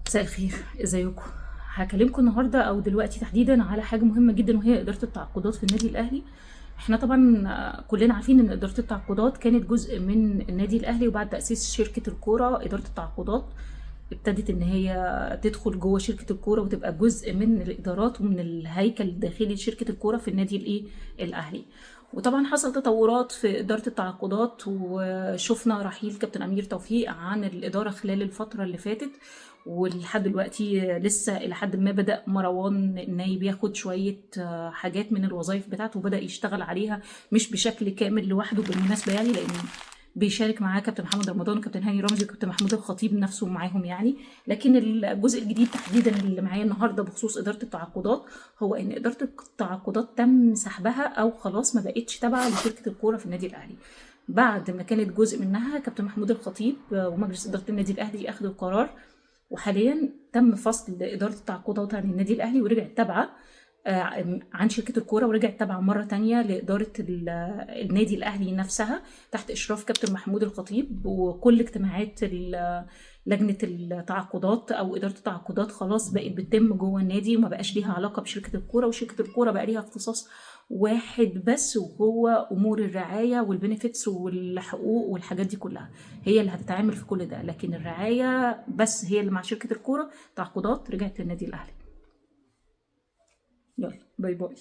مساء الخير، ازيكم؟ هكلمكم النهارده او دلوقتي تحديدا على حاجه مهمه جدا، وهي اداره التعاقدات في النادي الاهلي. احنا طبعا كلنا عارفين ان اداره التعاقدات كانت جزء من النادي الاهلي، وبعد تاسيس شركه الكوره اداره التعاقدات ابتدت ان هي تدخل جوه شركه الكوره وتبقى جزء من الادارات ومن الهيكل الداخلي لشركه الكوره في النادي الاهلي. وطبعا حصل تطورات في اداره التعاقدات، وشفنا رحيل كابتن امير توفيق عن الاداره خلال الفتره اللي فاتت، ولحد دلوقتي لسه الى حد ما بدا مروان الناي بياخد شويه حاجات من الوظائف بتاعته وبدا يشتغل عليها، مش بشكل كامل لوحده بالمناسبه، يعني لان بيشارك معاه كابتن محمد رمضان وكابتن هاني رمزي وكابتن محمود الخطيب نفسه معاهم يعني. لكن الجزء الجديد تحديدا اللي معايا النهارده بخصوص اداره التعاقدات، هو ان اداره التعاقدات تم سحبها او خلاص ما بقتش تابعه لشركه الكوره في النادي الاهلي. بعد ما كانت جزء منها كابتن محمود الخطيب ومجلس اداره النادي الاهلي اخذوا القرار، وحاليا تم فصل اداره التعاقدات عن النادي الاهلي ورجعت تابعه عن شركة الكورة، ورجعت تابعة مرة تانية لإدارة النادي الأهلي نفسها تحت إشراف كابتن محمود الخطيب. وكل اجتماعات لجنة التعاقدات أو إدارة التعاقدات خلاص بقت بتتم جوه النادي، وما بقاش ليها علاقة بشركة الكورة، وشركة الكورة بقى ليها اختصاص واحد بس، وهو أمور الرعاية والبنفيتس والحقوق والحاجات دي كلها هي اللي هتتعامل في كل ده. لكن الرعاية بس هي اللي مع شركة الكورة. تعاقدات رجعت للنادي الأهلي. يلا باي باي.